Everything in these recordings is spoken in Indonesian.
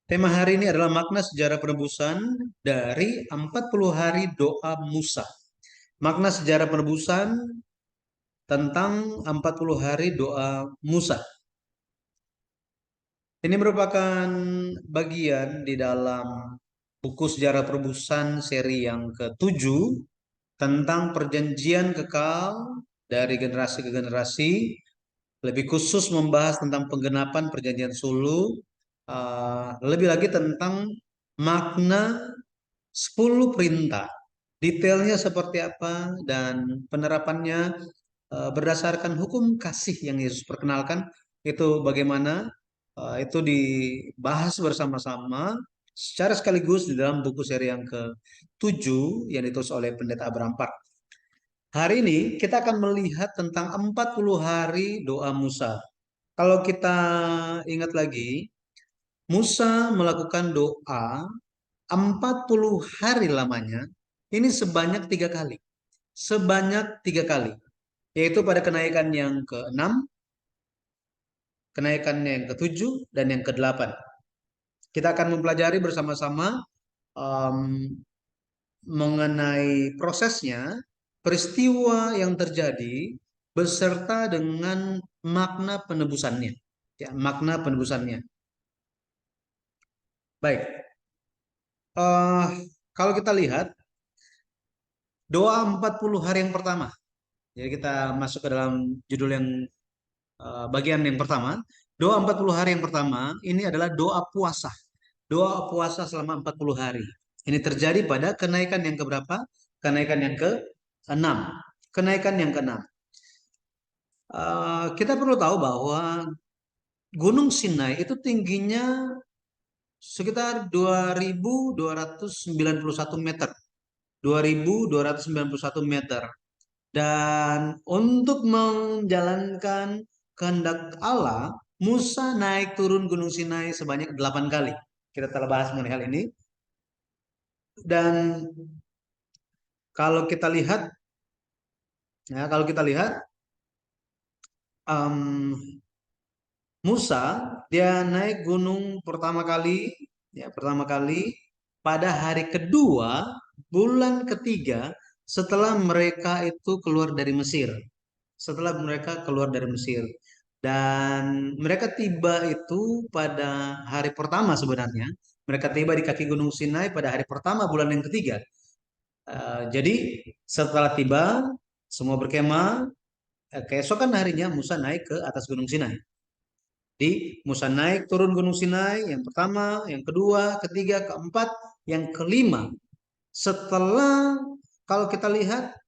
Tema hari ini adalah makna sejarah penebusan dari 40 hari doa Musa. Makna sejarah penebusan tentang 40 hari doa Musa. Ini merupakan bagian di dalam buku sejarah penebusan seri yang ke-7 tentang perjanjian kekal dari generasi ke generasi, lebih khusus membahas tentang penggenapan perjanjian sulu, lebih lagi tentang makna 10 perintah. Detailnya seperti apa dan penerapannya berdasarkan hukum kasih yang Yesus perkenalkan itu bagaimana, itu dibahas bersama-sama secara sekaligus di dalam buku seri yang ke-7 yang ditulis oleh Pendeta Abraham Park. Hari ini kita akan melihat tentang 40 hari doa Musa. Kalau kita ingat lagi, Musa melakukan doa 40 hari lamanya, ini sebanyak 3 kali. Sebanyak 3 kali. Yaitu pada kenaikan yang ke-6, kenaikan yang ke-7, dan yang ke-8. Kita akan mempelajari bersama-sama um, mengenai prosesnya, peristiwa yang terjadi, beserta dengan makna penebusannya. Ya, makna penebusannya. Baik, eh, kalau kita lihat, doa 40 hari yang pertama. Jadi kita masuk ke dalam judul yang bagian yang pertama. Doa 40 hari yang pertama ini adalah doa puasa. Doa puasa selama 40 hari. Ini terjadi pada kenaikan yang keberapa? Kenaikan yang ke-6. Kenaikan yang ke-6. Kita perlu tahu bahwa Gunung Sinai itu tingginya sekitar 2.291 meter. 2.291 meter. Dan untuk menjalankan kehendak Allah, Musa naik turun Gunung Sinai sebanyak 8 kali. Kita telah bahas mengenai hal ini. Dan kalau kita lihat, ya kalau kita lihat, um, Musa dia naik gunung pertama kali, ya pertama kali pada hari kedua bulan ketiga setelah mereka itu keluar dari Mesir. Setelah mereka keluar dari Mesir. Dan mereka tiba itu pada hari pertama sebenarnya. Mereka tiba di kaki Gunung Sinai pada hari pertama bulan yang ketiga. Jadi setelah tiba, semua berkemah. Keesokan harinya Musa naik ke atas Gunung Sinai. Di Musa naik turun Gunung Sinai yang pertama, yang kedua, ketiga, keempat, yang kelima. Setelah kalau kita lihat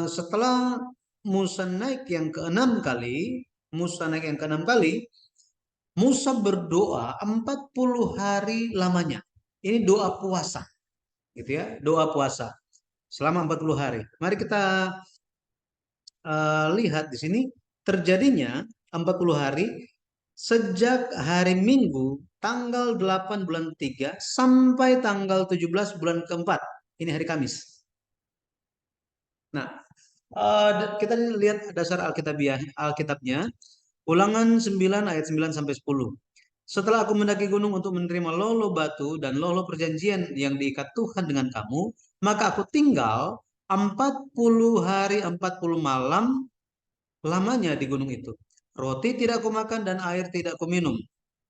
setelah Musa naik yang keenam kali, Musa naik yang keenam kali, Musa berdoa 40 hari lamanya. Ini doa puasa, gitu ya, doa puasa selama 40 hari. Mari kita lihat di sini terjadinya 40 hari sejak hari Minggu tanggal 8 bulan 3 sampai tanggal 17 bulan keempat. Ini hari Kamis. Nah, kita lihat dasar Alkitabnya, Ulangan 9 ayat 9 sampai 10. Setelah aku mendaki gunung untuk menerima lolo batu dan lolo perjanjian yang diikat Tuhan dengan kamu, maka aku tinggal 40 hari 40 malam lamanya di gunung itu. Roti tidak aku makan dan air tidak aku minum.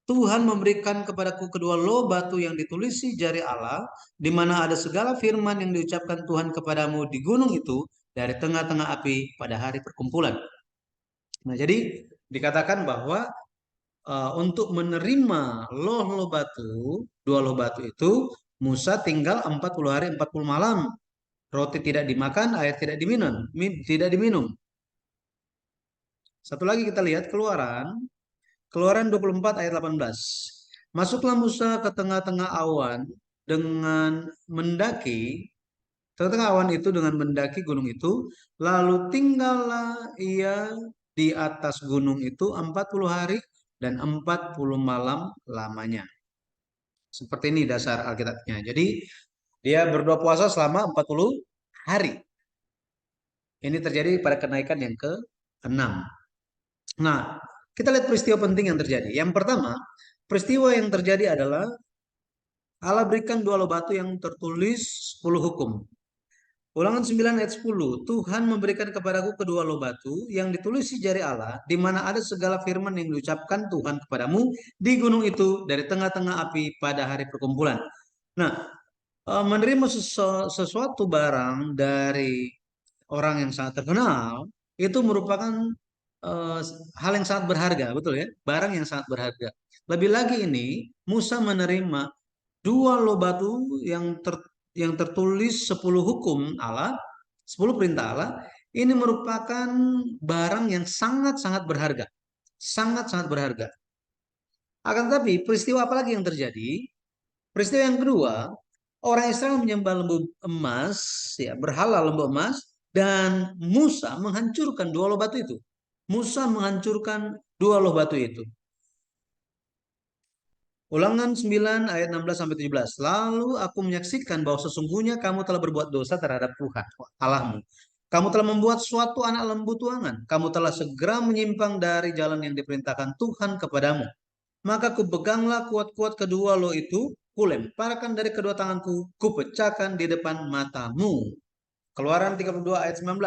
Tuhan memberikan kepadaku kedua loh batu yang ditulisi jari Allah, di mana ada segala firman yang diucapkan Tuhan kepadamu di gunung itu dari tengah-tengah api pada hari perkumpulan. Nah, jadi dikatakan bahwa untuk menerima loh batu, dua loh batu itu, Musa tinggal 40 hari 40 malam. Roti tidak dimakan, air tidak diminum, tidak diminum. Satu lagi kita lihat Keluaran, Keluaran 24 ayat 18. Masuklah Musa ke tengah-tengah awan dengan mendaki, tengah-tengah awan itu dengan mendaki gunung itu, lalu tinggallah ia di atas gunung itu 40 hari dan 40 malam lamanya. Seperti ini dasar Alkitabnya. Jadi dia berdoa puasa selama 40 hari. Ini terjadi pada kenaikan yang ke-6. Nah, kita lihat peristiwa penting yang terjadi. Yang pertama, peristiwa yang terjadi adalah Allah berikan dua loh batu yang tertulis 10 hukum. Ulangan 9 ayat 10. Tuhan memberikan kepadaku kedua loh batu yang ditulis di jari Allah, di mana ada segala firman yang diucapkan Tuhan kepadamu di gunung itu dari tengah-tengah api pada hari perkumpulan. Nah, menerima sesuatu barang dari orang yang sangat terkenal itu merupakan eh, hal yang sangat berharga, betul ya? Barang yang sangat berharga. Lebih lagi ini Musa menerima dua loh batu yang tertulis 10 hukum Allah, 10 perintah Allah. Ini merupakan barang yang sangat-sangat berharga. Sangat-sangat berharga. Akan tetapi peristiwa apa lagi yang terjadi? Peristiwa yang kedua, orang Israel menyembah lembu emas, ya, berhala lembu emas, dan Musa menghancurkan dua loh batu itu. Musa menghancurkan dua loh batu itu. Ulangan 9 ayat 16 sampai 17. Lalu aku menyaksikan bahwa sesungguhnya kamu telah berbuat dosa terhadap Tuhan Allahmu. Kamu telah membuat suatu anak lembu tuangan. Kamu telah segera menyimpang dari jalan yang diperintahkan Tuhan kepadamu. Maka kupeganglah kuat-kuat kedua lo itu, kulemparkan dari kedua tanganku, kupecahkan di depan matamu. Keluaran 32 ayat 19.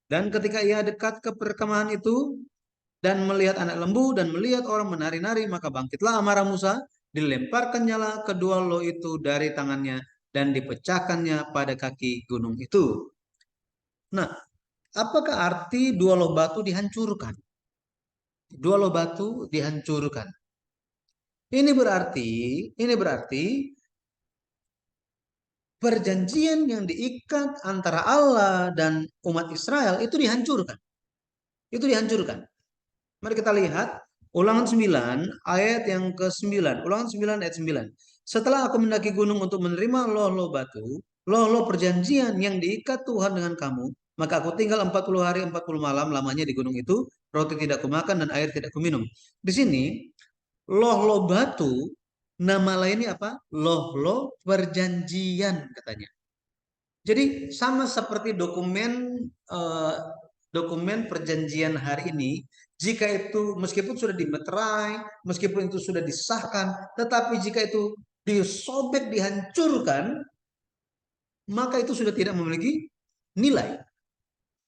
Dan ketika ia dekat ke perkemahan itu, dan melihat anak lembu, dan melihat orang menari-nari, maka bangkitlah amarah Musa, dilemparkan nyala kedua lo itu dari tangannya, dan dipecahkannya pada kaki gunung itu. Nah, apakah arti dua loh batu dihancurkan? Dua loh batu dihancurkan. Ini berarti perjanjian yang diikat antara Allah dan umat Israel itu dihancurkan. Itu dihancurkan. Mari kita lihat Ulangan 9 ayat yang ke-9. Ulangan 9 ayat 9. Setelah aku mendaki gunung untuk menerima loh-loh batu, loh-loh perjanjian yang diikat Tuhan dengan kamu, maka aku tinggal 40 hari 40 malam lamanya di gunung itu, roti tidak kumakan dan air tidak kuminum. Di sini loh-loh batu, nama lainnya apa? Loh-loh perjanjian katanya. Jadi sama seperti eh, dokumen perjanjian hari ini, jika itu meskipun sudah dimeterai, meskipun itu sudah disahkan, tetapi jika itu disobek, dihancurkan, maka itu sudah tidak memiliki nilai.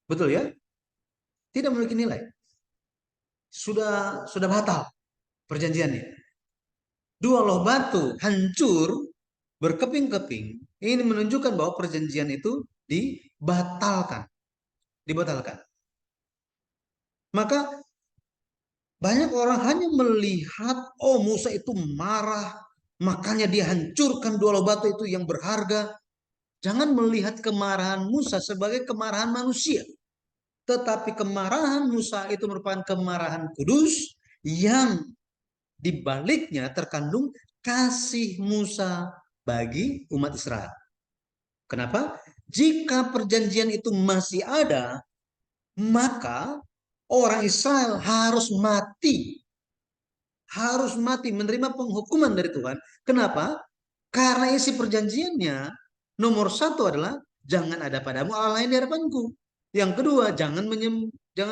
Betul ya? Tidak memiliki nilai. Sudah batal perjanjiannya. Dua loh batu hancur berkeping-keping. Ini menunjukkan bahwa perjanjian itu dibatalkan, dibatalkan. Maka banyak orang hanya melihat, oh Musa itu marah, makanya dia hancurkan dua loh batu itu yang berharga. Jangan melihat kemarahan Musa sebagai kemarahan manusia. Tetapi kemarahan Musa itu merupakan kemarahan kudus yang dibaliknya terkandung kasih Musa bagi umat Israel. Kenapa? Jika perjanjian itu masih ada, maka orang Israel harus mati menerima penghukuman dari Tuhan. Kenapa? Karena isi perjanjiannya nomor satu adalah jangan ada padamu Allah lain di hadapanku. Yang kedua, jangan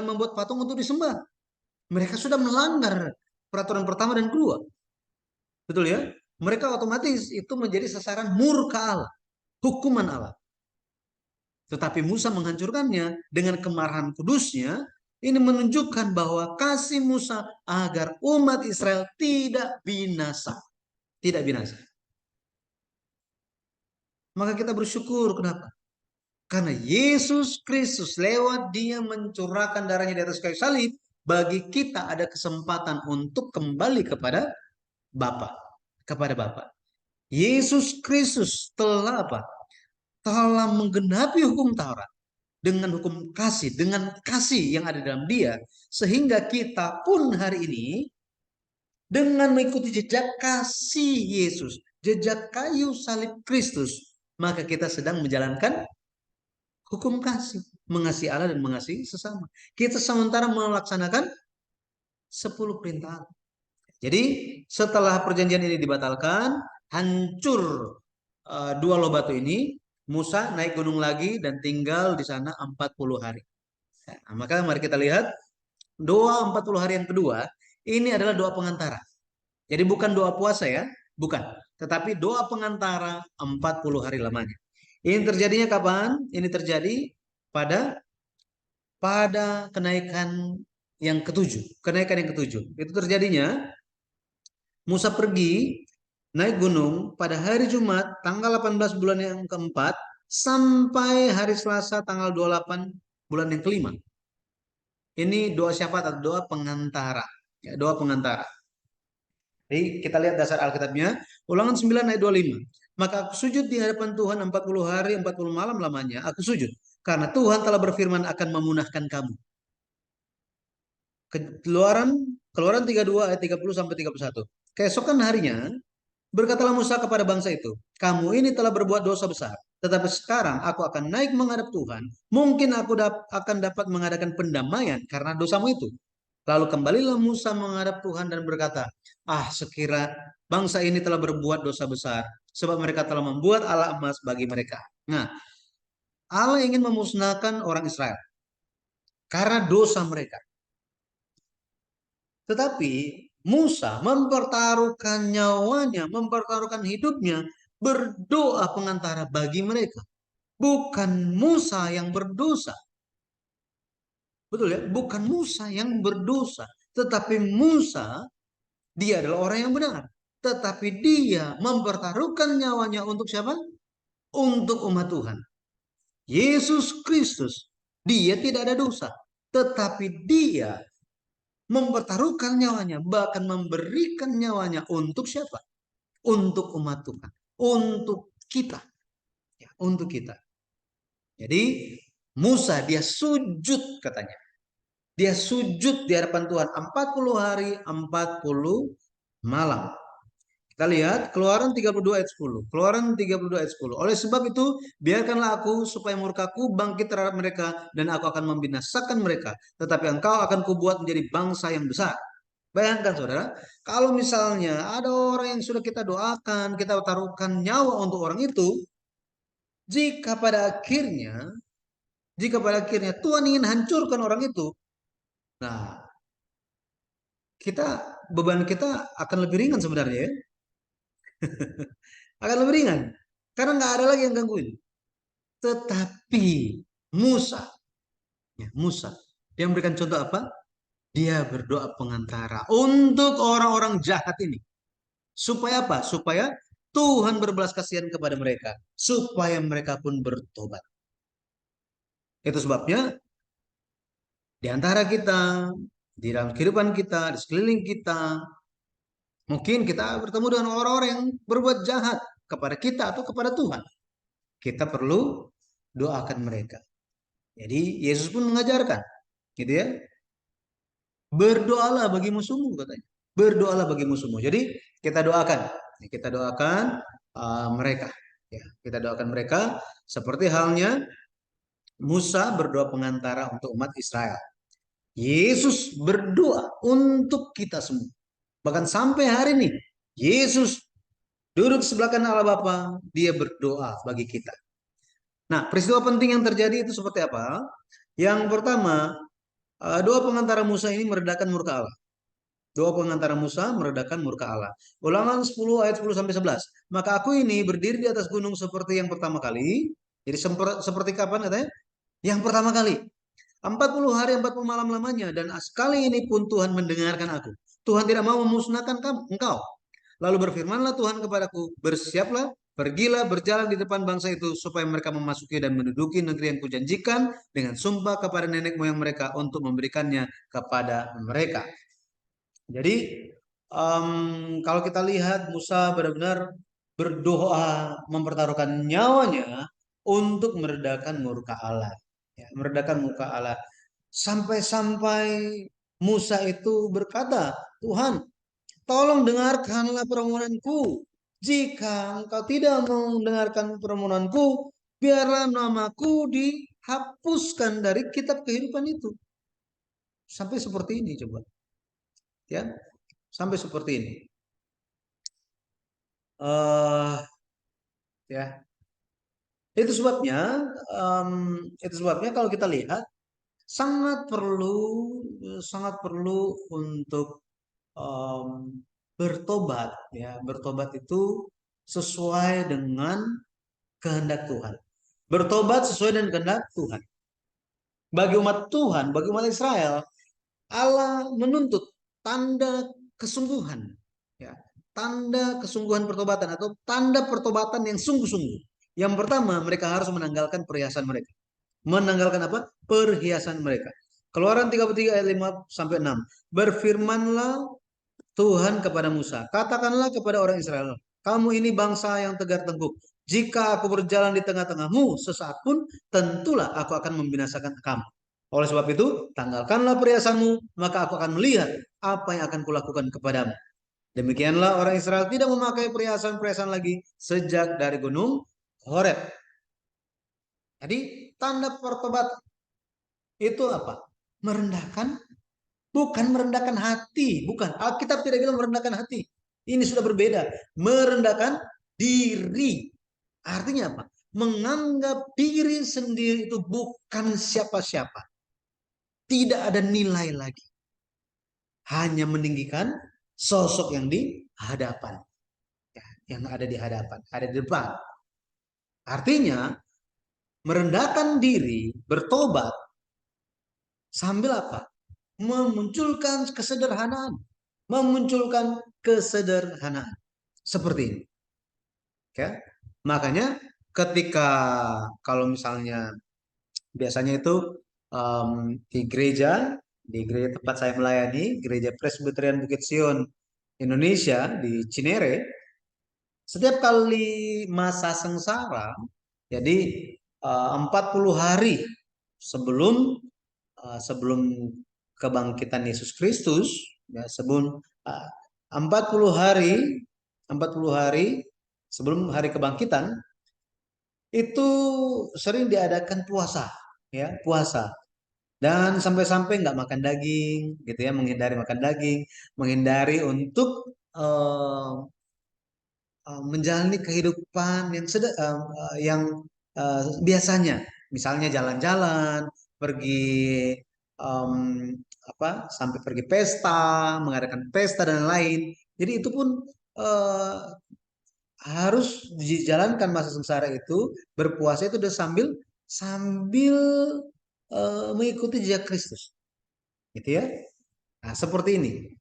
membuat patung untuk disembah. Mereka sudah melanggar peraturan pertama dan kedua. Betul ya? Mereka otomatis itu menjadi sasaran murka Allah, hukuman Allah. Tetapi Musa menghancurkannya dengan kemarahan kudusnya. Ini menunjukkan bahwa kasih Musa agar umat Israel tidak binasa. Tidak binasa. Maka kita bersyukur. Kenapa? Karena Yesus Kristus lewat dia mencurahkan darahnya di atas kayu salib. Bagi kita ada kesempatan untuk kembali kepada Bapa. Kepada Bapa. Yesus Kristus telah apa? Telah menggenapi hukum Taurat dengan hukum kasih, dengan kasih yang ada dalam dia, sehingga kita pun hari ini dengan mengikuti jejak kasih Yesus, jejak kayu salib Kristus, maka kita sedang menjalankan hukum kasih, mengasihi Allah dan mengasihi sesama. Kita sementara melaksanakan 10 perintah. Jadi setelah perjanjian ini dibatalkan, hancur dua loh batu ini, Musa naik gunung lagi dan tinggal di sana 40 hari. Nah, maka mari kita lihat doa 40 hari yang kedua, ini adalah doa pengantara. Jadi bukan doa puasa ya, bukan. Tetapi doa pengantara 40 hari lamanya. Ini terjadinya kapan? Ini terjadi pada pada kenaikan yang ketujuh. Kenaikan yang ketujuh. Itu terjadinya Musa pergi naik gunung pada hari Jumat tanggal 18 bulan yang keempat sampai hari Selasa tanggal 28 bulan yang kelima. Ini doa syafaat atau doa pengantara. Ya, doa pengantara. Jadi kita lihat dasar Alkitabnya, Ulangan 9 ayat 25. Maka aku sujud di hadapan Tuhan 40 hari 40 malam lamanya. Aku sujud karena Tuhan telah berfirman akan memunahkan kamu. Keluaran Keluaran 32 ayat 30 sampai 31. Keesokan harinya berkatalah Musa kepada bangsa itu, kamu ini telah berbuat dosa besar. Tetapi sekarang aku akan naik menghadap Tuhan. Mungkin aku akan dapat mengadakan pendamaian karena dosamu itu. Lalu kembalilah Musa menghadap Tuhan dan berkata, sekira bangsa ini telah berbuat dosa besar, sebab mereka telah membuat Allah emas bagi mereka. Nah, Allah ingin memusnahkan orang Israel karena dosa mereka. Tetapi Musa mempertaruhkan nyawanya, mempertaruhkan hidupnya, berdoa pengantara bagi mereka. Bukan Musa yang berdosa. Betul ya? Bukan Musa yang berdosa. Tetapi Musa, dia adalah orang yang benar. Tetapi dia mempertaruhkan nyawanya untuk siapa? Untuk umat Tuhan. Yesus Kristus, dia tidak ada dosa. Tetapi dia mempertaruhkan nyawanya, bahkan memberikan nyawanya untuk siapa? Untuk umat Tuhan, untuk kita, ya, untuk kita. Jadi Musa dia sujud katanya. Dia sujud di hadapan Tuhan 40 hari, 40 malam. Kita lihat Keluaran 32 ayat 10. Keluaran 32 ayat 10. Oleh sebab itu, biarkanlah aku supaya murkaku bangkit terhadap mereka dan aku akan membinasakan mereka. Tetapi engkau akan kubuat menjadi bangsa yang besar. Bayangkan saudara, kalau misalnya ada orang yang sudah kita doakan, kita taruhkan nyawa untuk orang itu, jika pada akhirnya, Tuhan ingin hancurkan orang itu, nah kita beban kita akan lebih ringan sebenarnya ya, akan lebih ringan, karena nggak ada lagi yang gangguin. Tetapi Musa, Musa, dia memberikan contoh apa? Dia berdoa pengantara untuk orang-orang jahat ini. Supaya apa? Supaya Tuhan berbelas kasihan kepada mereka. Supaya mereka pun bertobat. Itu sebabnya di antara kita, di dalam kehidupan kita, di sekeliling kita, mungkin kita bertemu dengan orang-orang yang berbuat jahat kepada kita atau kepada Tuhan. Kita perlu doakan mereka. Jadi Yesus pun mengajarkan, gitu ya. Berdoalah bagi musuhmu katanya. Berdoalah bagi musuhmu. Jadi kita doakan mereka. Ya, kita doakan mereka seperti halnya Musa berdoa pengantara untuk umat Israel. Yesus berdoa untuk kita semua. Bahkan sampai hari ini, Yesus duduk sebelah kanan Allah Bapa, dia berdoa bagi kita. Nah, peristiwa penting yang terjadi itu seperti apa? Yang pertama, doa pengantara Musa ini meredakan murka Allah. Doa pengantara Musa meredakan murka Allah. Ulangan 10 ayat 10 sampai 11. Maka aku ini berdiri di atas gunung seperti yang pertama kali. Jadi seperti kapan katanya? Yang pertama kali. 40 hari 40 malam lamanya dan sekali ini pun Tuhan mendengarkan aku. Tuhan tidak mau memusnahkan engkau. Lalu berfirmanlah Tuhan kepadaku, bersiaplah, pergilah berjalan di depan bangsa itu supaya mereka memasuki dan menduduki negeri yang kujanjikan dengan sumpah kepada nenek moyang mereka untuk memberikannya kepada mereka. Jadi kalau kita lihat Musa benar-benar berdoa mempertaruhkan nyawanya untuk meredakan murka Allah, ya, meredakan murka Allah. Sampai-sampai Musa itu berkata, Tuhan, tolong dengarkanlah permohonanku. Jika engkau tidak mendengarkan permohonanku, biarlah namaku dihapuskan dari kitab kehidupan itu. Sampai seperti ini coba. Ya, sampai seperti ini. Ya, itu sebabnya kalau kita lihat sangat perlu untuk um, bertobat, ya. Bertobat itu sesuai dengan kehendak Tuhan. Bertobat sesuai dengan kehendak Tuhan. Bagi umat Tuhan, bagi umat Israel, Allah menuntut tanda kesungguhan, ya, tanda kesungguhan pertobatan atau tanda pertobatan yang sungguh-sungguh. Yang pertama, mereka harus menanggalkan perhiasan mereka. Menanggalkan apa? Perhiasan mereka. Keluaran 33 ayat 5 sampai 6. Berfirmanlah Tuhan kepada Musa, katakanlah kepada orang Israel, kamu ini bangsa yang tegar tengkuk. Jika aku berjalan di tengah-tengahmu, sesaat pun tentulah aku akan membinasakan kamu. Oleh sebab itu, tanggalkanlah perhiasanmu, maka aku akan melihat apa yang akan kulakukan kepadamu. Demikianlah orang Israel tidak memakai perhiasan-perhiasan lagi sejak dari gunung Horeb. Jadi tanda pertobatan itu apa? Merendahkan, bukan merendahkan hati, bukan. Alkitab tidak bilang merendahkan hati. Ini sudah berbeda. Merendahkan diri. Artinya apa? Menganggap diri sendiri itu bukan siapa-siapa. Tidak ada nilai lagi. Hanya meninggikan sosok yang di hadapan. Ya, yang ada di hadapan, ada di depan. Artinya merendahkan diri, bertobat sambil apa? Memunculkan kesederhanaan. Memunculkan kesederhanaan. Seperti ini. Ya. Makanya ketika kalau misalnya biasanya itu di gereja tempat saya melayani, Gereja Presbyterian Bukit Sion Indonesia di Cinere, setiap kali masa sengsara, jadi 40 hari sebelum sebelum kebangkitan Yesus Kristus, ya, sebelum 40 hari 40 hari sebelum hari kebangkitan itu sering diadakan puasa, ya, puasa. Dan sampai-sampai nggak makan daging, gitu ya, menghindari makan daging, menghindari untuk menjalani kehidupan yang biasanya, misalnya jalan-jalan, pergi em, apa, sampai pergi pesta, mengadakan pesta dan lain. Jadi itu pun eh, harus dijalankan masa sengsara itu, berpuasa itu udah sambil sambil mengikuti jejak Kristus, gitu ya. Nah, seperti ini.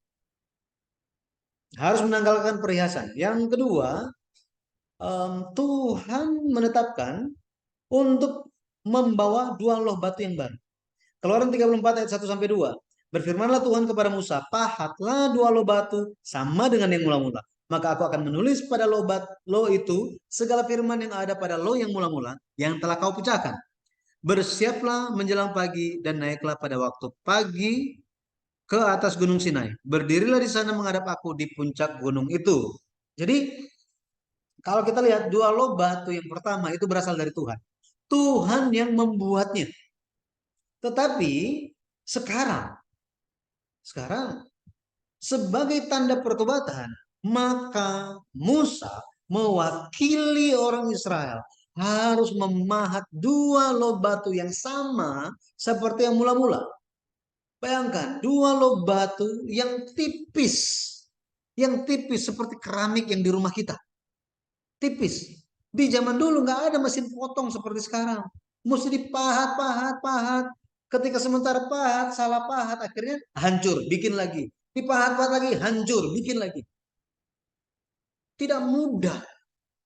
Harus menanggalkan perhiasan. Yang kedua, Tuhan menetapkan untuk membawa dua loh batu yang baru. Keluaran 34 ayat 1 sampai 2. Berfirmanlah Tuhan kepada Musa, pahatlah dua loh batu sama dengan yang mula-mula. Maka aku akan menulis pada loh itu segala firman yang ada pada loh yang mula-mula yang telah kau pecahkan. Bersiaplah menjelang pagi dan naiklah pada waktu pagi ke atas gunung Sinai. Berdirilah di sana menghadap aku di puncak gunung itu. Jadi kalau kita lihat dua loh batu yang pertama itu berasal dari Tuhan. Tuhan yang membuatnya. Tetapi sekarang, sekarang sebagai tanda pertobatan, maka Musa mewakili orang Israel harus memahat dua loh batu yang sama seperti yang mula-mula. Bayangkan, dua loh batu yang tipis seperti keramik yang di rumah kita, tipis. Di zaman dulu nggak ada mesin potong seperti sekarang, mesti dipahat, pahat, pahat. Ketika sementara pahat, salah pahat, akhirnya hancur, bikin lagi. Dipahat, pahat lagi, hancur, bikin lagi. Tidak mudah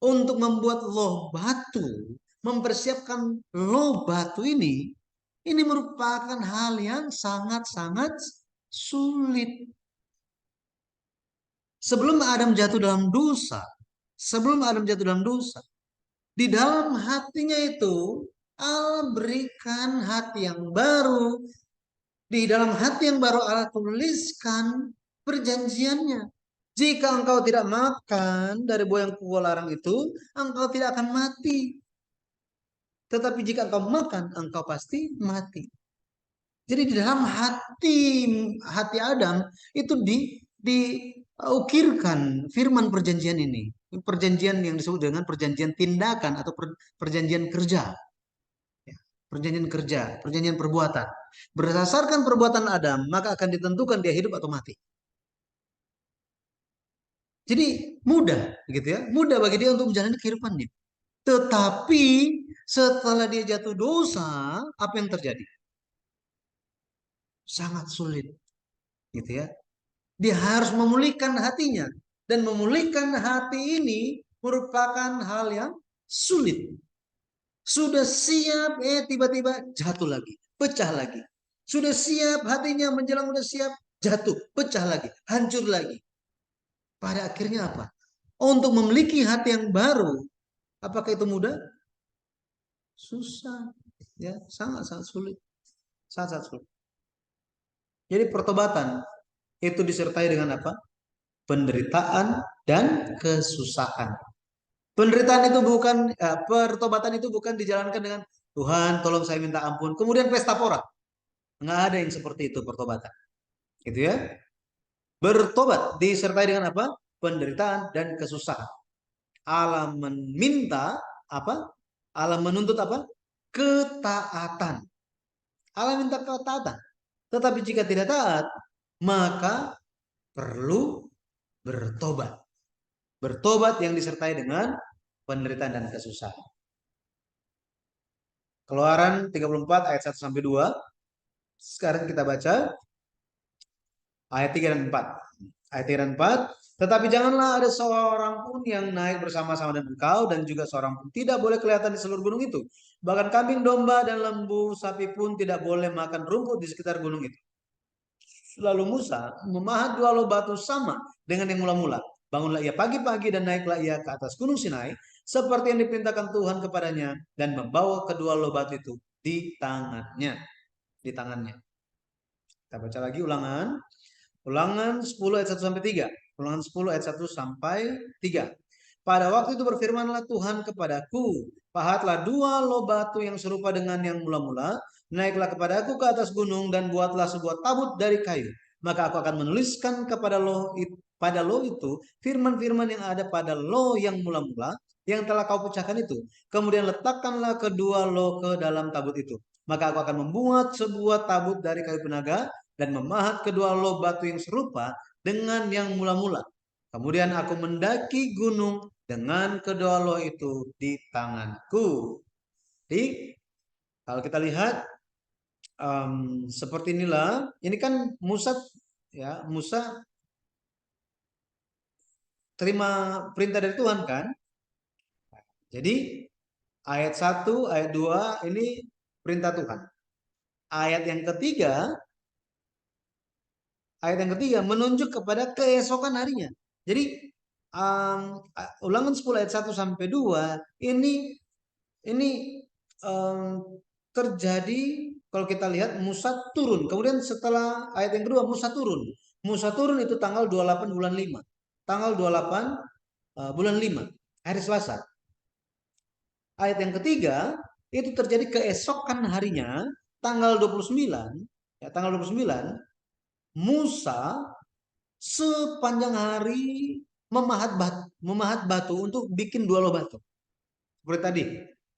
untuk membuat loh batu, mempersiapkan loh batu ini. Ini merupakan hal yang sangat-sangat sulit. Sebelum Adam jatuh dalam dosa, sebelum Adam jatuh dalam dosa, di dalam hatinya itu Allah berikan hati yang baru. Di dalam hati yang baru Allah tuliskan perjanjiannya. Jika engkau tidak makan dari buah yang kularang itu, engkau tidak akan mati. Tetapi jika engkau makan, engkau pasti mati. Jadi di dalam hati hati Adam itu diukirkan firman perjanjian ini. Perjanjian yang disebut dengan perjanjian tindakan atau perjanjian kerja. Ya, perjanjian kerja, perjanjian perbuatan. Berdasarkan perbuatan Adam, maka akan ditentukan dia hidup atau mati. Jadi mudah gitu ya. Mudah bagi dia untuk menjalani kehidupannya. Tetapi setelah dia jatuh dosa, apa yang terjadi? Sangat sulit gitu ya. Dia harus memulihkan hatinya. Dan memulihkan hati ini merupakan hal yang sulit. Sudah siap, tiba-tiba jatuh lagi, pecah lagi. Sudah siap, hatinya menjelang udah siap, jatuh, pecah lagi, hancur lagi. Pada akhirnya apa? Untuk memiliki hati yang baru, apakah itu mudah? Susah, ya, sangat-sangat sulit, sangat-sangat sulit. Jadi pertobatan itu disertai dengan apa? Penderitaan dan kesusahan. Penderitaan itu bukan, pertobatan itu bukan dijalankan dengan Tuhan, tolong saya minta ampun. Kemudian pesta pora. Nggak ada yang seperti itu pertobatan. Gitu ya. Bertobat disertai dengan apa? Penderitaan dan kesusahan. Allah meminta apa? Allah menuntut apa? Ketaatan. Allah minta ketaatan. Tetapi jika tidak taat, maka perlu bertobat. Bertobat yang disertai dengan penderitaan dan kesusahan. Keluaran 34 ayat 1 sampai 2. Sekarang kita baca ayat 3 dan 4. Ayat 3 dan 4. Tetapi janganlah ada seorang pun yang naik bersama-sama dengan engkau, dan juga seorang pun tidak boleh kelihatan di seluruh gunung itu. Bahkan kambing, domba, dan lembu, sapi pun tidak boleh makan rumput di sekitar gunung itu. Lalu Musa memahat dua loh batu sama dengan yang mula-mula. Bangunlah ia pagi-pagi dan naiklah ia ke atas gunung Sinai seperti yang diperintahkan Tuhan kepadanya, dan membawa kedua loh batu itu di tangannya. Di tangannya. Kita baca lagi ulangan. Ulangan 10 ayat 1 sampai 3. Ulangan 10 ayat 1 sampai 3. Pada waktu itu berfirmanlah Tuhan kepadaku, pahatlah dua loh batu yang serupa dengan yang mula-mula, naiklah kepadaku ke atas gunung dan buatlah sebuah tabut dari kayu. Maka aku akan menuliskan pada loh itu firman-firman yang ada pada loh yang mula-mula yang telah kau pecahkan itu. Kemudian letakkanlah kedua loh ke dalam tabut itu. Maka aku akan membuat sebuah tabut dari kayu penaga dan memahat kedua loh batu yang serupa dengan yang mula-mula. Kemudian aku mendaki gunung dengan kedua loh itu di tanganku. Jadi kalau kita lihat seperti inilah. Ini kan Musa, ya, Musa terima perintah dari Tuhan kan. Jadi ayat 1, ayat 2 ini perintah Tuhan. Ayat yang ketiga menunjuk kepada keesokan harinya. Jadi ulangan 10 ayat 1 sampai 2 ini um, terjadi kalau kita lihat Musa turun. Kemudian setelah ayat yang kedua Musa turun. Musa turun itu tanggal 28 bulan 5. Tanggal 28 bulan 5, hari Selasa. Ayat yang ketiga itu terjadi keesokan harinya tanggal 29, ya, tanggal 29 Musa sepanjang hari memahat batu untuk bikin dua loh batu. Seperti tadi,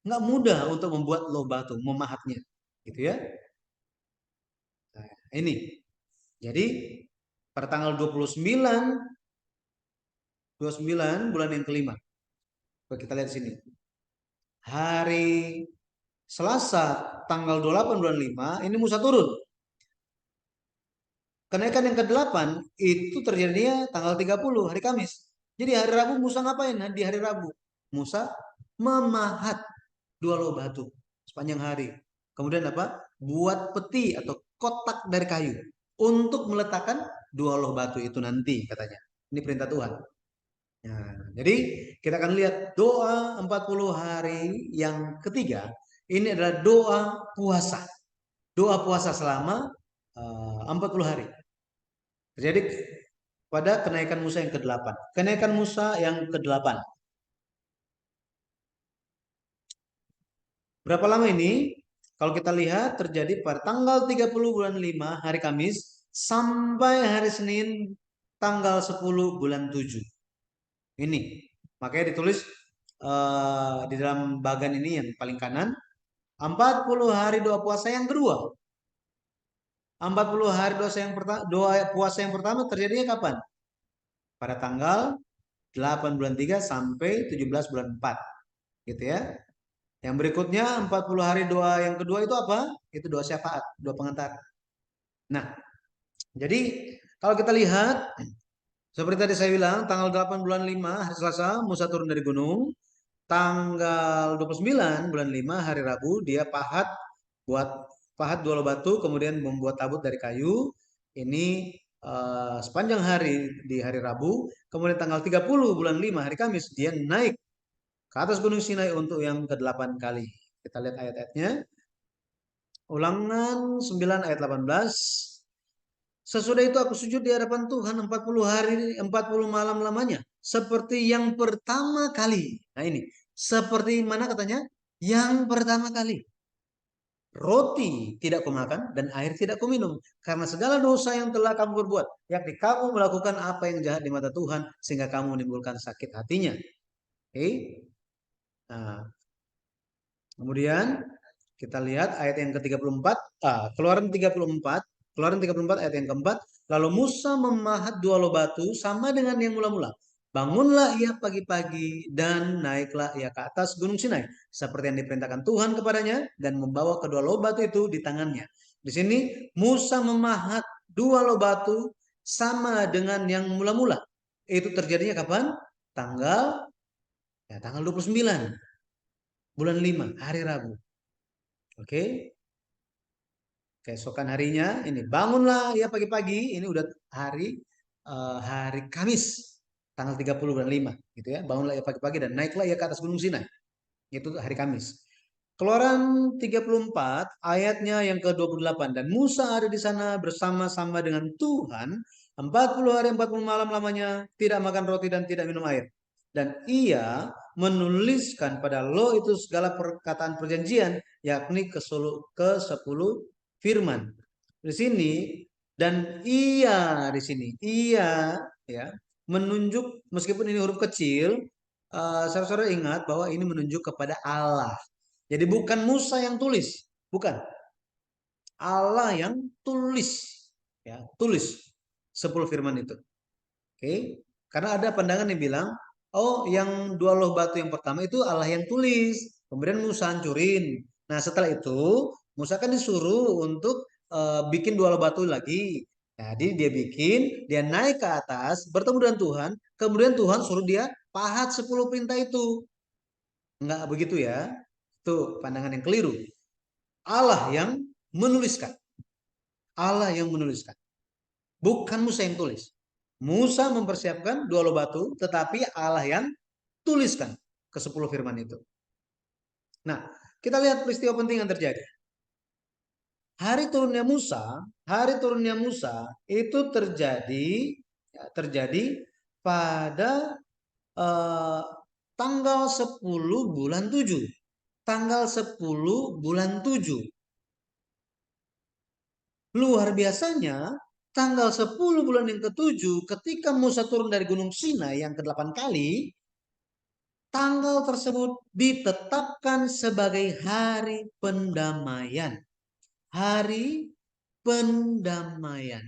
nggak mudah untuk membuat loh batu, memahatnya, gitu ya. Nah, ini. Jadi pada tanggal 29 bulan yang kelima. Coba kita lihat sini. Hari Selasa tanggal 28 bulan 5 ini Musa turun. Kenaikan yang ke-8 itu terjadinya tanggal 30 hari Kamis. Jadi hari Rabu Musa ngapain? Nah, di hari Rabu Musa memahat dua loh batu sepanjang hari. Kemudian apa? Buat peti atau kotak dari kayu untuk meletakkan dua loh batu itu nanti katanya. Ini perintah Tuhan. Nah, jadi kita akan lihat doa 40 hari yang ketiga. Ini adalah doa puasa. Doa puasa selama 40 hari. Terjadi pada kenaikan Musa yang ke-8. Kenaikan Musa yang ke-8. Berapa lama ini? Kalau kita lihat terjadi pada tanggal 30 bulan 5 hari Kamis sampai hari Senin tanggal 10 bulan 7. Ini. Makanya ditulis di dalam bagian ini yang paling kanan 40 hari doa puasa yang kedua. 40 hari doa puasa yang pertama terjadinya kapan? Pada tanggal 8 bulan 3 sampai 17 bulan 4. Gitu ya. Yang berikutnya 40 hari doa yang kedua itu apa? Itu doa syafaat, doa pengantar. Nah, jadi kalau kita lihat seperti tadi saya bilang tanggal 8 bulan 5 hari Selasa Musa turun dari gunung. Tanggal 29 bulan 5 hari Rabu dia buat pahat dua batu kemudian membuat tabut dari kayu. Ini sepanjang hari di hari Rabu. Kemudian tanggal 30 bulan 5 hari Kamis dia naik ke atas Gunung Sinai untuk yang ke-8 kali. Kita lihat ayat-ayatnya. Ulangan 9 ayat 18. Sesudah itu aku sujud di hadapan Tuhan 40 hari 40 malam lamanya. Seperti yang pertama kali. Nah ini. Seperti mana katanya? Yang pertama kali. Roti tidak kumakan dan air tidak kuminum. Karena segala dosa yang telah kamu berbuat. Yakni kamu melakukan apa yang jahat di mata Tuhan. Sehingga kamu menimbulkan sakit hatinya. Oke. Nah, kemudian kita lihat ayat yang ke-34. Keluaran 34. Keluaran 34 ayat yang keempat. Lalu Musa memahat dua loh batu sama dengan yang mula-mula. Bangunlah ia pagi-pagi dan naiklah ia ke atas gunung Sinai. Seperti yang diperintahkan Tuhan kepadanya. Dan membawa kedua loh batu itu di tangannya. Di sini Musa memahat dua loh batu sama dengan yang mula-mula. Itu terjadinya kapan? Tanggal 29 bulan 5 hari Rabu. Oke. Keesokan harinya ini bangunlah ya pagi-pagi, ini udah hari Kamis tanggal 30 bulan 5 gitu ya. Bangunlah ya pagi-pagi dan naiklah ya ke atas Gunung Sinai. Itu hari Kamis. Keluaran 34 ayatnya yang ke-28 dan Musa ada di sana bersama-sama dengan Tuhan 40 hari 40 malam lamanya tidak makan roti dan tidak minum air. Dan ia menuliskan pada lo itu segala perkataan perjanjian yakni ke-10 firman. Di sini dan ia di sini ia ya menunjuk meskipun ini huruf kecil, saudara-saudara ingat bahwa ini menunjuk kepada Allah. Jadi bukan Musa yang tulis, bukan. Allah yang tulis, ya tulis 10 firman itu. Oke, karena ada pandangan yang bilang, oh yang dua loh batu yang pertama itu Allah yang tulis, kemudian Musa hancurin. Nah setelah itu Musa kan disuruh untuk bikin dua loh batu lagi. Jadi dia bikin, dia naik ke atas, bertemu dengan Tuhan, kemudian Tuhan suruh dia pahat 10 perintah itu. Enggak begitu ya. Itu pandangan yang keliru. Allah yang menuliskan. Allah yang menuliskan. Bukan Musa yang tulis. Musa mempersiapkan dua loh batu, tetapi Allah yang tuliskan ke-10 firman itu. Nah, kita lihat peristiwa penting yang terjadi. Hari turunnya Musa itu terjadi pada eh, tanggal 10 bulan 7. Tanggal 10 bulan 7. Luar biasanya, tanggal 10 bulan yang ke-7 ketika Musa turun dari Gunung Sinai yang ke-8 kali, tanggal tersebut ditetapkan sebagai hari pendamaian. Hari pendamaian.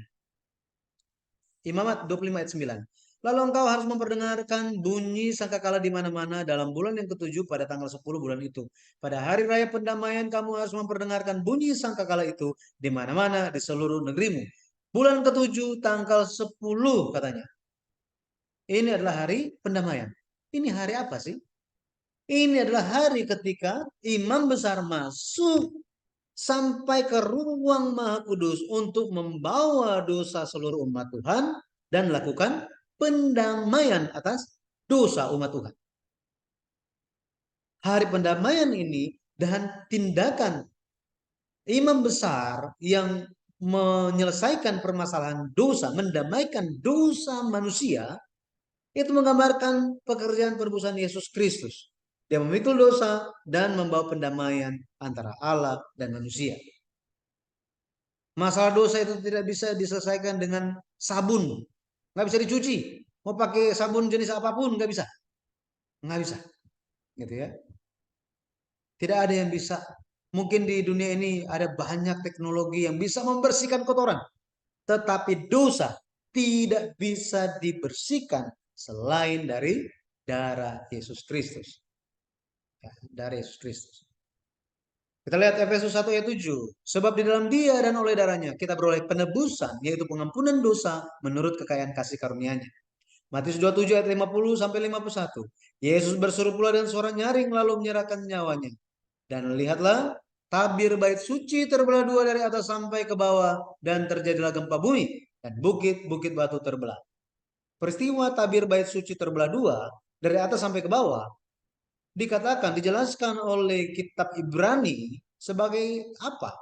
Imamat 25 ayat 9. Lalu engkau harus memperdengarkan bunyi sangkakala di mana-mana dalam bulan yang ke-7 pada tanggal 10 bulan itu. Pada hari raya pendamaian kamu harus memperdengarkan bunyi sangkakala itu di mana-mana di seluruh negerimu. Bulan ke-7 tanggal 10 katanya. Ini adalah hari pendamaian. Ini hari apa sih? Ini adalah hari ketika imam besar masuk sampai ke ruang Maha Kudus untuk membawa dosa seluruh umat Tuhan dan lakukan pendamaian atas dosa umat Tuhan. Hari pendamaian ini dan tindakan imam besar yang menyelesaikan permasalahan dosa, mendamaikan dosa manusia, itu menggambarkan pekerjaan penebusan Yesus Kristus. Dia memikul dosa dan membawa pendamaian antara Allah dan manusia. Masalah dosa itu tidak bisa diselesaikan dengan sabun. Nggak bisa dicuci. Mau pakai sabun jenis apapun nggak bisa. Nggak bisa. Gitu ya. Tidak ada yang bisa. Mungkin di dunia ini ada banyak teknologi yang bisa membersihkan kotoran. Tetapi dosa tidak bisa dibersihkan selain dari darah Yesus Kristus. Ya, darah Yesus Kristus. Kita lihat Efesus 1 ayat 7. Sebab di dalam Dia dan oleh darahnya kita beroleh penebusan, yaitu pengampunan dosa menurut kekayaan kasih karunia-Nya. Matius 27 ayat 50 sampai 51. Yesus berseru pula dengan suara nyaring lalu menyerahkan nyawanya. Dan lihatlah, tabir bait suci terbelah dua dari atas sampai ke bawah, dan terjadilah gempa bumi, dan bukit-bukit batu terbelah. Peristiwa tabir bait suci terbelah dua dari atas sampai ke bawah dijelaskan oleh kitab Ibrani sebagai apa?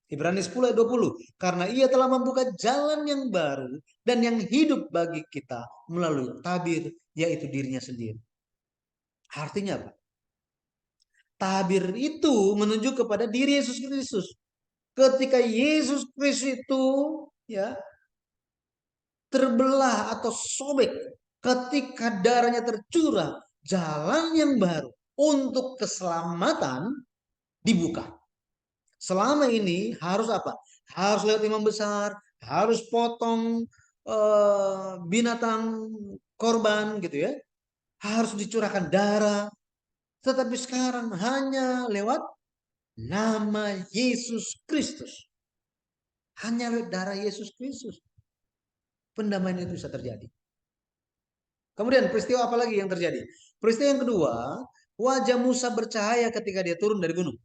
Ibrani 10 ayat 20. Karena ia telah membuka jalan yang baru dan yang hidup bagi kita melalui tabir, yaitu dirinya sendiri. Artinya apa? Tabir itu menunjuk kepada diri Yesus Kristus. Ketika Yesus Kristus itu ya terbelah atau sobek, ketika darahnya tercurah, jalan yang baru untuk keselamatan dibuka. Selama ini harus apa? Harus lewat imam besar, harus potong binatang korban gitu ya. Harus dicurahkan darah. Tetapi sekarang hanya lewat nama Yesus Kristus. Hanya lewat darah Yesus Kristus pendamaian itu bisa terjadi. Kemudian peristiwa apa lagi yang terjadi? Peristiwa yang kedua, wajah Musa bercahaya ketika dia turun dari gunung.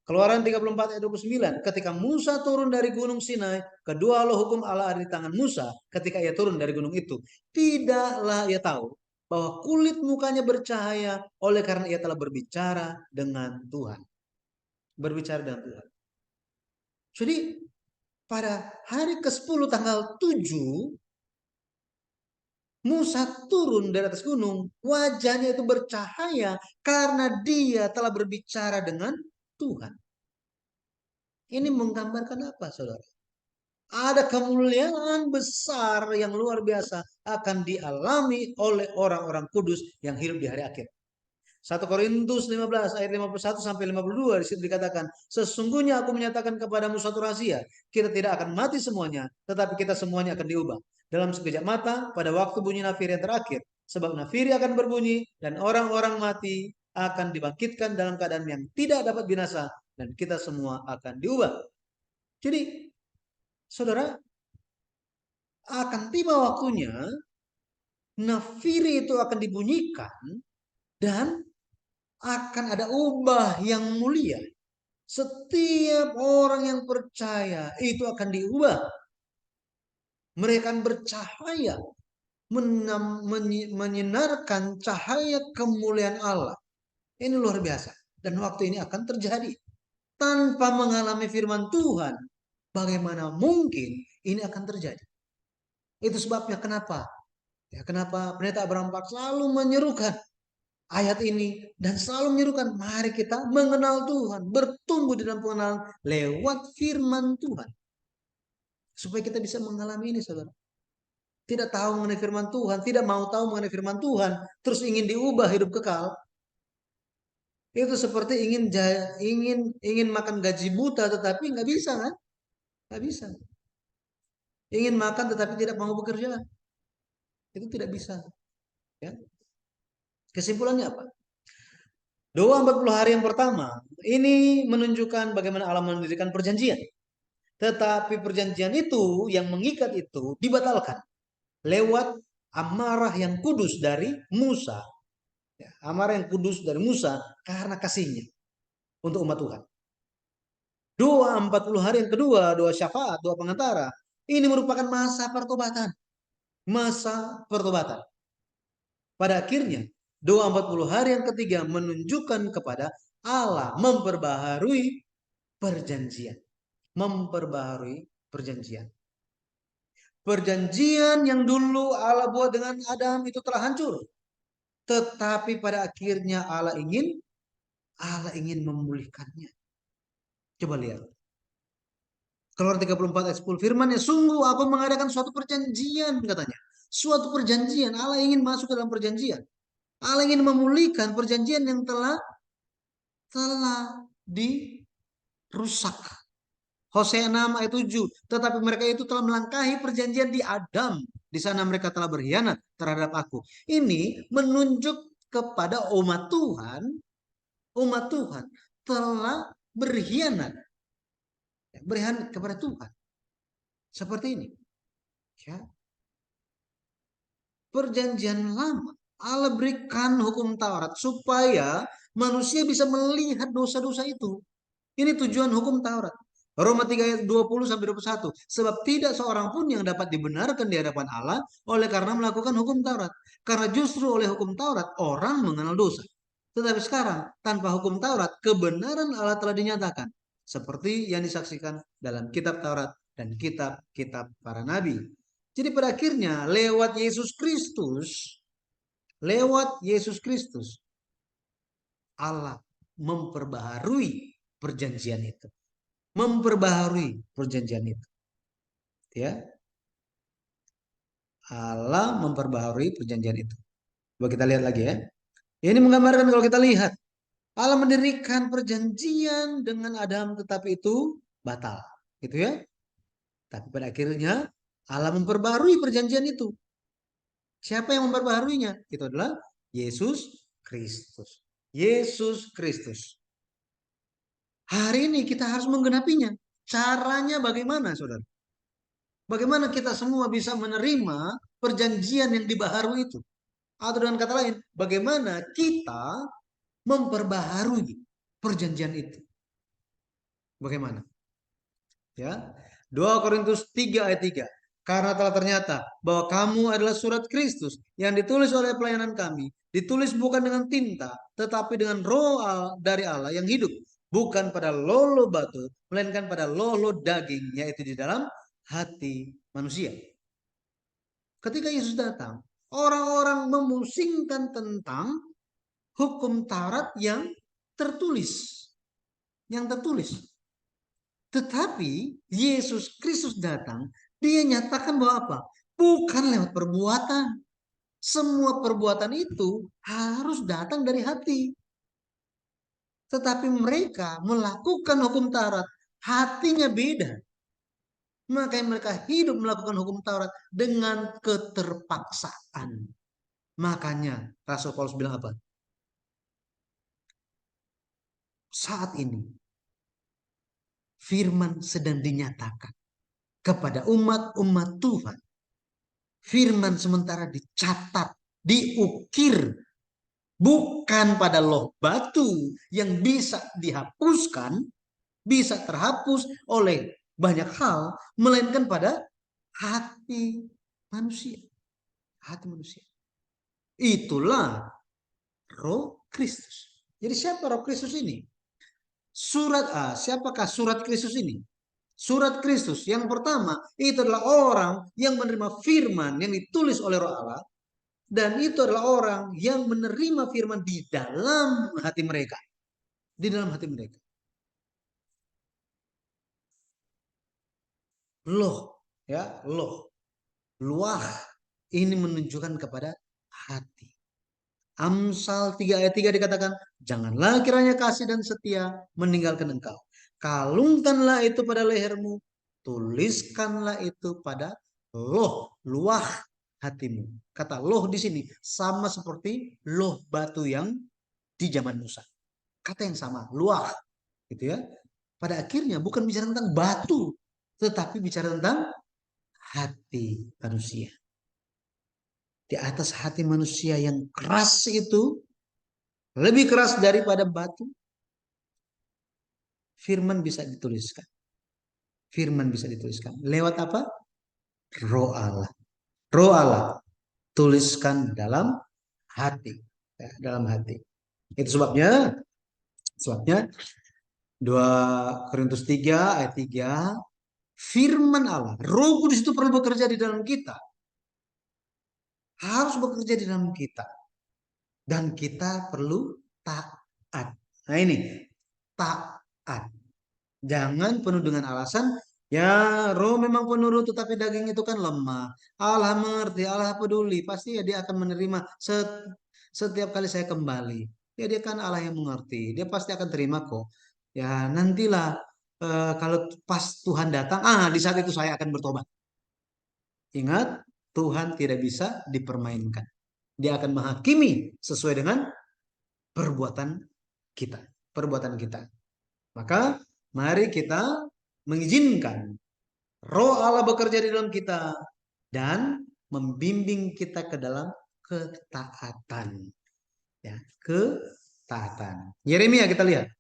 Keluaran 34 ayat 29. Ketika Musa turun dari gunung Sinai, kedua loh hukum Allah ada di tangan Musa ketika ia turun dari gunung itu. Tidaklah ia tahu bahwa kulit mukanya bercahaya oleh karena ia telah berbicara dengan Tuhan. Berbicara dengan Tuhan. Jadi pada hari ke-10 tanggal 7 Musa turun dari atas gunung, wajahnya itu bercahaya karena dia telah berbicara dengan Tuhan. Ini menggambarkan apa, saudara? Ada kemuliaan besar yang luar biasa akan dialami oleh orang-orang kudus yang hidup di hari akhir. 1 Korintus 15 ayat 51 sampai 52 di situ dikatakan, sesungguhnya aku menyatakan kepadamu suatu rahasia, kita tidak akan mati semuanya, tetapi kita semuanya akan diubah dalam sekejap mata pada waktu bunyi nafir yang terakhir. Sebab nafiri akan berbunyi dan orang-orang mati akan dibangkitkan dalam keadaan yang tidak dapat binasa dan kita semua akan diubah. Jadi, saudara, akan tiba waktunya nafiri itu akan dibunyikan dan akan ada ubah yang mulia. Setiap orang yang percaya itu akan diubah. Mereka akan bercahaya, menyinarkan cahaya kemuliaan Allah. Ini luar biasa. Dan waktu ini akan terjadi. Tanpa mengalami firman Tuhan, bagaimana mungkin ini akan terjadi? Itu sebabnya kenapa? Ya, kenapa Pendeta Abraham Pak selalu menyerukan ayat ini dan selalu menyerukan mari kita mengenal Tuhan, bertumbuh di dalam pengenalan lewat firman Tuhan. Supaya kita bisa mengalami ini, saudara. Tidak tahu mengenai firman Tuhan, tidak mau tahu mengenai firman Tuhan, terus ingin diubah hidup kekal. Itu seperti ingin makan gaji buta tetapi nggak bisa kan? Nggak bisa. Ingin makan tetapi tidak mau bekerja. Itu tidak bisa. Ya. Kesimpulannya apa? Doa 40 hari yang pertama ini menunjukkan bagaimana Allah mendirikan perjanjian. Tetapi perjanjian itu yang mengikat itu dibatalkan lewat amarah yang kudus dari Musa. Ya, amarah yang kudus dari Musa karena kasihnya untuk umat Tuhan. Doa 40 hari yang kedua, doa syafaat, doa pengantara. Ini merupakan masa pertobatan. Masa pertobatan. Pada akhirnya, doa 40 hari yang ketiga menunjukkan kepada Allah memperbaharui perjanjian. Memperbaharui perjanjian. Perjanjian yang dulu Allah buat dengan Adam itu telah hancur. Tetapi pada akhirnya Allah ingin memulihkannya. Coba lihat. Keluaran 34 ayat 10 firman-Nya, sungguh aku mengadakan suatu perjanjian katanya. Suatu perjanjian, Allah ingin masuk ke dalam perjanjian. Allah ingin memulihkan perjanjian yang telah dirusak Hosea 6 ayat 7. Tetapi mereka itu telah melangkahi perjanjian di Adam. Di sana mereka telah berkhianat terhadap aku. Ini menunjuk kepada umat Tuhan telah berkhianat, berkhianat kepada Tuhan. Seperti ini. Ya. Perjanjian lama, Allah berikan hukum Taurat supaya manusia bisa melihat dosa-dosa itu. Ini tujuan hukum Taurat. Roma 3 ayat 20 sampai 21. Sebab tidak seorang pun yang dapat dibenarkan di hadapan Allah oleh karena melakukan hukum Taurat. Karena justru oleh hukum Taurat orang mengenal dosa. Tetapi sekarang tanpa hukum Taurat kebenaran Allah telah dinyatakan. Seperti yang disaksikan dalam kitab Taurat dan kitab-kitab para nabi. Jadi pada akhirnya lewat Yesus Kristus Allah memperbaharui perjanjian itu. Memperbaharui perjanjian itu. Ya. Allah memperbaharui perjanjian itu. Coba kita lihat lagi ya. Ini menggambarkan kalau kita lihat Allah mendirikan perjanjian dengan Adam tetapi itu batal, gitu ya. Tapi pada akhirnya Allah memperbaharui perjanjian itu. Siapa yang memperbaharuinya? Itu adalah Yesus Kristus. Yesus Kristus. Hari ini kita harus menggenapinya. Caranya bagaimana, saudara? Bagaimana kita semua bisa menerima perjanjian yang dibaharui itu? Atau dengan kata lain, bagaimana kita memperbaharui perjanjian itu? Bagaimana? Ya. 2 Korintus 3 ayat 3. Karena telah ternyata bahwa kamu adalah surat Kristus yang ditulis oleh pelayanan kami, ditulis bukan dengan tinta, tetapi dengan roh dari Allah yang hidup, bukan pada lolo batu, melainkan pada lolo daging, yaitu di dalam hati manusia. Ketika Yesus datang, orang-orang memusingkan tentang hukum Taurat yang tertulis. Yang tertulis. Tetapi Yesus Kristus datang, dia nyatakan bahwa apa? Bukan lewat perbuatan. Semua perbuatan itu harus datang dari hati. Tetapi mereka melakukan hukum Taurat, hatinya beda. Makanya mereka hidup melakukan hukum Taurat dengan keterpaksaan. Makanya Rasul Paulus bilang apa? Saat ini firman sedang dinyatakan kepada umat-umat Tuhan. Firman sementara dicatat, diukir, bukan pada loh batu yang bisa dihapuskan, bisa terhapus oleh banyak hal, melainkan pada hati manusia. Hati manusia. Itulah Roh Kristus. Jadi siapa Roh Kristus ini? Siapakah surat Kristus ini? Surat Kristus yang pertama itu adalah orang yang menerima firman yang ditulis oleh Roh Allah, dan itu adalah orang yang menerima firman di dalam hati mereka. Di dalam hati mereka. Loh, ya, loh. Luah ini menunjukkan kepada hati. Amsal 3 ayat 3 dikatakan, janganlah kiranya kasih dan setia meninggalkan engkau. Kalungkanlah itu pada lehermu, tuliskanlah itu pada luah hatimu. Kata loh di sini sama seperti loh batu yang di zaman Musa. Kata yang sama, luah, gitu ya. Pada akhirnya bukan bicara tentang batu, tetapi bicara tentang hati manusia. Di atas hati manusia yang keras itu, lebih keras daripada batu, firman bisa dituliskan. Firman bisa dituliskan. Lewat apa? Roh Allah. Roh Allah. Tuliskan dalam hati. Ya, dalam hati. Itu sebabnya 2 Korintus 3 ayat 3, firman Allah, Roh Kudus itu perlu bekerja di dalam kita. Harus bekerja di dalam kita. Dan kita perlu taat. Nah ini, taat. Jangan penuh dengan alasan, ya roh memang penurut tetapi daging itu kan lemah. Allah mengerti, Allah peduli. Pasti ya dia akan menerima setiap kali saya kembali. Ya dia kan Allah yang mengerti. Dia pasti akan terima kok. Ya nantilah kalau pas Tuhan datang, di saat itu saya akan bertobat. Ingat, Tuhan tidak bisa dipermainkan. Dia akan menghakimi sesuai dengan perbuatan kita. Perbuatan kita. Maka mari kita mengizinkan Roh Allah bekerja di dalam kita dan membimbing kita ke dalam ketaatan. Ya, ketaatan. Yeremia kita lihat.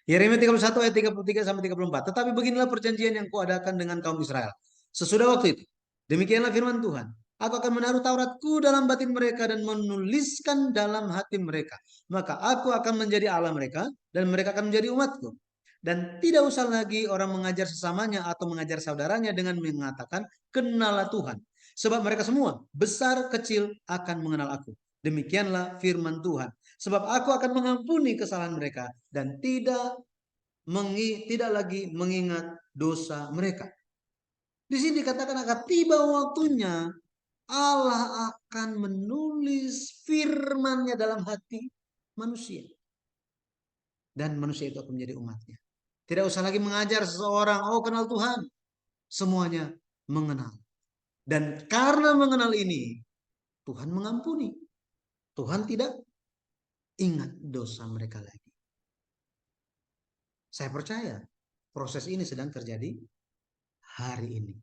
Yeremia 31 ayat 33 sampai 34. Tetapi beginilah perjanjian yang kuadakan dengan kaum Israel. Sesudah waktu itu, demikianlah firman Tuhan. Aku akan menaruh Tauratku dalam batin mereka dan menuliskan dalam hati mereka. Maka aku akan menjadi Allah mereka dan mereka akan menjadi umatku. Dan tidak usah lagi orang mengajar sesamanya atau mengajar saudaranya dengan mengatakan, kenalah Tuhan. Sebab mereka semua, besar kecil, akan mengenal aku. Demikianlah firman Tuhan. Sebab aku akan mengampuni kesalahan mereka dan tidak lagi mengingat dosa mereka. Di sini dikatakan akan tiba waktunya Allah akan menulis firman-Nya dalam hati manusia. Dan manusia itu akan menjadi umatnya. Tidak usah lagi mengajar seseorang, oh kenal Tuhan. Semuanya mengenal. Dan karena mengenal ini, Tuhan mengampuni. Tuhan tidak ingat dosa mereka lagi. Saya percaya proses ini sedang terjadi hari ini.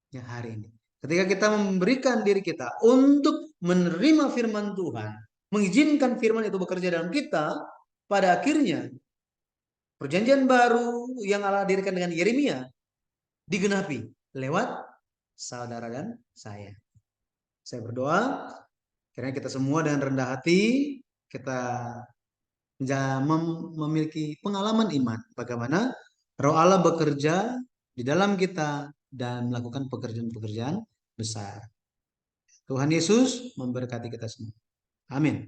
Ya, hari ini. Ketika kita memberikan diri kita untuk menerima firman Tuhan, mengizinkan firman itu bekerja dalam kita, pada akhirnya perjanjian baru yang Allah dirikan dengan Yeremia digenapi lewat saudara dan saya. Saya berdoa karena kita semua dengan rendah hati kita memiliki pengalaman iman bagaimana Roh Allah bekerja di dalam kita dan melakukan pekerjaan-pekerjaan besar. Tuhan Yesus memberkati kita semua. Amin.